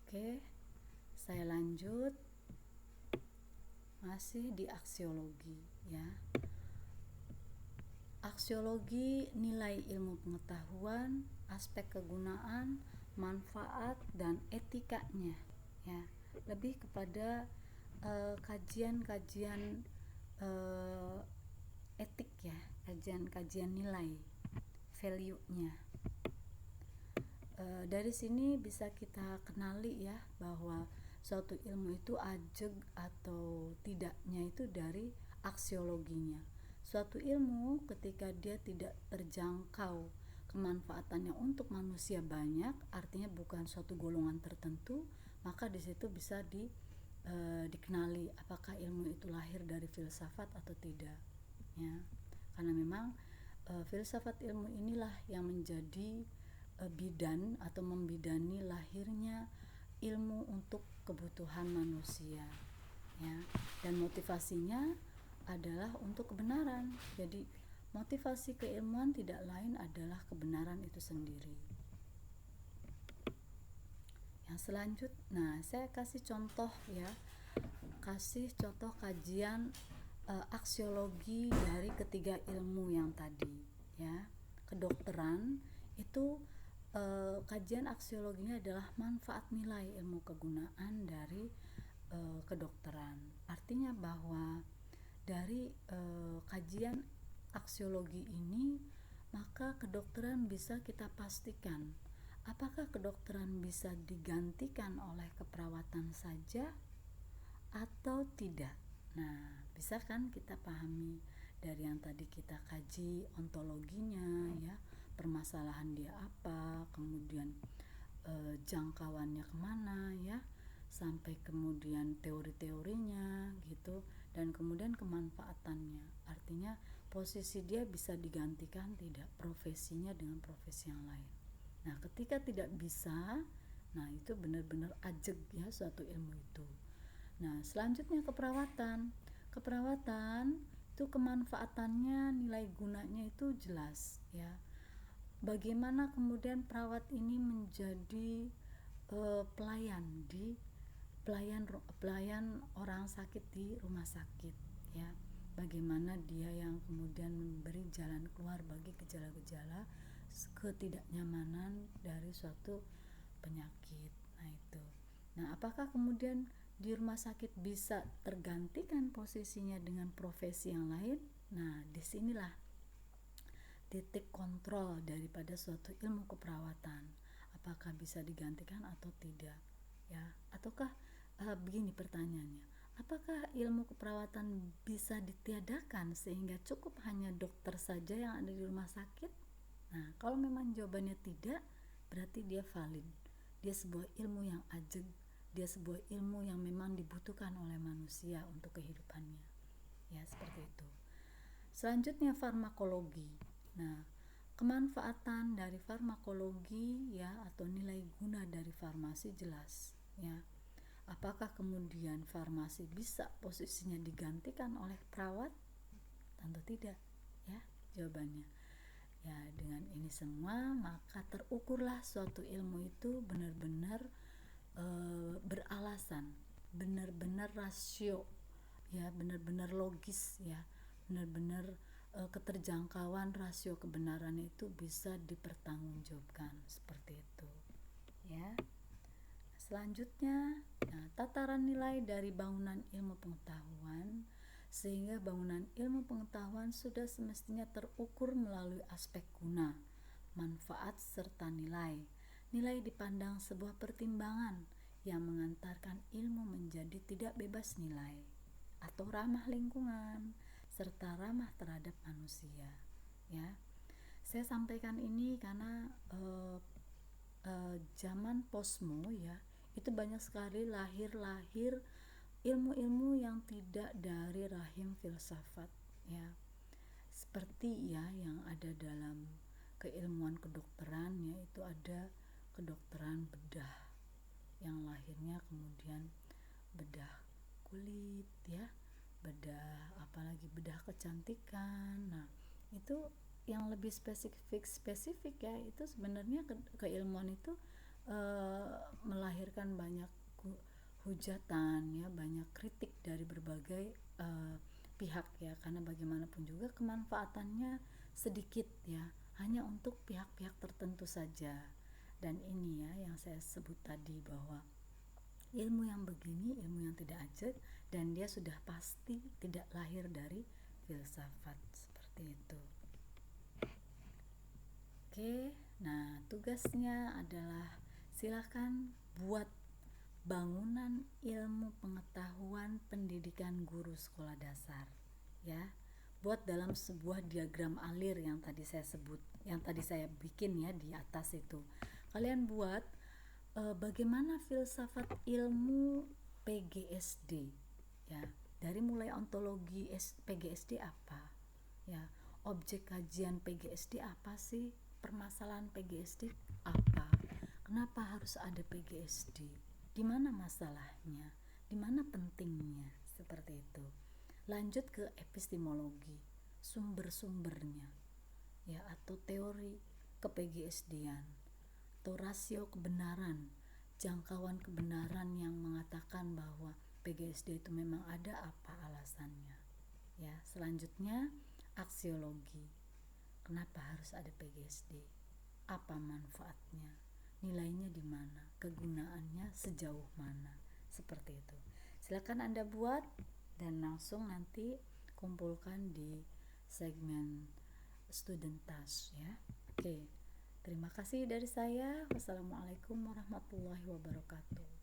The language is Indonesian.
Oke, saya lanjut masih di aksiologi ya. Aksiologi nilai ilmu pengetahuan, aspek kegunaan, manfaat dan etikanya ya. Lebih kepada kajian-kajian etik ya, kajian-kajian nilai, value-nya. Dari sini bisa kita kenali ya bahwa suatu ilmu itu ajeg atau tidaknya itu dari aksiologinya. Suatu ilmu ketika dia tidak terjangkau kemanfaatannya untuk manusia banyak, artinya bukan suatu golongan tertentu, maka di situ bisa dikenali apakah ilmu itu lahir dari filsafat atau tidak ya. Karena memang filsafat ilmu inilah yang menjadi bidan atau membidani lahirnya ilmu untuk kebutuhan manusia ya, dan motivasinya adalah untuk kebenaran. Jadi motivasi keilmuan tidak lain adalah kebenaran itu sendiri. Yang selanjutnya, saya kasih contoh ya, kajian aksiologi dari ketiga ilmu yang tadi ya. Kedokteran itu kajian aksiologinya adalah manfaat nilai ilmu kegunaan dari kedokteran. Artinya bahwa dari kajian aksiologi ini, maka kedokteran bisa kita pastikan apakah kedokteran bisa digantikan oleh keperawatan saja atau tidak. Nah, bisa kan kita pahami dari yang tadi kita kaji ontologinya ya, permasalahan dia apa, kemudian jangkauannya kemana ya, sampai kemudian teori-teorinya gitu, dan kemudian kemanfaatannya. Artinya posisi dia bisa digantikan tidak, profesinya dengan profesi yang lain. Nah, ketika tidak bisa, nah itu benar-benar ajeg ya suatu ilmu itu. Nah, selanjutnya keperawatan. Keperawatan itu kemanfaatannya, nilai gunanya itu jelas ya. Bagaimana kemudian perawat ini menjadi pelayan orang sakit di rumah sakit ya. Bagaimana dia yang kemudian memberi jalan keluar bagi gejala-gejala ketidaknyamanan dari suatu penyakit. Nah, itu. Nah, apakah kemudian di rumah sakit bisa tergantikan posisinya dengan profesi yang lain? Nah, disinilah titik kontrol daripada suatu ilmu keperawatan. Apakah bisa digantikan atau tidak? Ya, ataukah begini pertanyaannya, apakah ilmu keperawatan bisa ditiadakan sehingga cukup hanya dokter saja yang ada di rumah sakit? Nah, kalau memang jawabannya tidak, berarti dia valid. Dia sebuah ilmu yang ajeg, dia sebuah ilmu yang memang dibutuhkan oleh manusia untuk kehidupannya. Ya, seperti itu. Selanjutnya farmakologi. Nah, kemanfaatan dari farmakologi ya, atau nilai guna dari farmasi jelas ya. Apakah kemudian farmasi bisa posisinya digantikan oleh perawat? Tentu tidak ya jawabannya. Ya, dengan ini semua maka terukurlah suatu ilmu itu benar-benar beralasan, benar-benar rasio ya, benar-benar logis ya, benar-benar keterjangkauan rasio kebenaran itu bisa dipertanggungjawabkan seperti itu ya. Selanjutnya, nah, tataran nilai dari bangunan ilmu pengetahuan, sehingga bangunan ilmu pengetahuan sudah semestinya terukur melalui aspek guna, manfaat serta nilai. Nilai dipandang sebuah pertimbangan yang mengantarkan ilmu menjadi tidak bebas nilai atau ramah lingkungan serta ramah terhadap manusia ya. Saya sampaikan ini karena zaman posmo ya, itu banyak sekali lahir ilmu-ilmu yang tidak dari rahim filsafat ya, seperti ya yang ada dalam keilmuan kedokteran, yaitu ada kedokteran bedah yang lahirnya kemudian bedah kulit ya, bedah apalagi bedah kecantikan. Nah, itu yang lebih spesifik ya, itu sebenarnya keilmuan itu melahirkan melahirkan banyak hujatan ya, banyak kritik dari berbagai pihak ya, karena bagaimanapun juga kemanfaatannya sedikit ya, hanya untuk pihak-pihak tertentu saja. Dan ini ya yang saya sebut tadi, bahwa ilmu yang begini ilmu yang tidak ajak, dan dia sudah pasti tidak lahir dari filsafat, seperti itu. Oke, nah tugasnya adalah silakan buat bangunan ilmu pengetahuan pendidikan guru sekolah dasar ya. Buat dalam sebuah diagram alir yang tadi saya sebut, yang tadi saya bikin ya di atas itu. Kalian buat bagaimana filsafat ilmu PGSD ya. Dari mulai ontologi PGSD apa ya, objek kajian PGSD apa sih, permasalahan PGSD apa, kenapa harus ada PGSD, di mana masalahnya, di mana pentingnya, seperti itu. Lanjut ke epistemologi, sumber-sumbernya ya, atau teori ke-PGSD-an, atau rasio kebenaran, jangkauan kebenaran yang mengatakan bahwa PGSD itu memang ada, apa alasannya ya. Selanjutnya aksiologi, kenapa harus ada PGSD, apa manfaatnya, nilainya di mana, kegunaannya sejauh mana, seperti itu. Silakan Anda buat dan langsung nanti kumpulkan di segmen student task ya. Oke, terima kasih dari saya. Wassalamualaikum warahmatullahi wabarakatuh.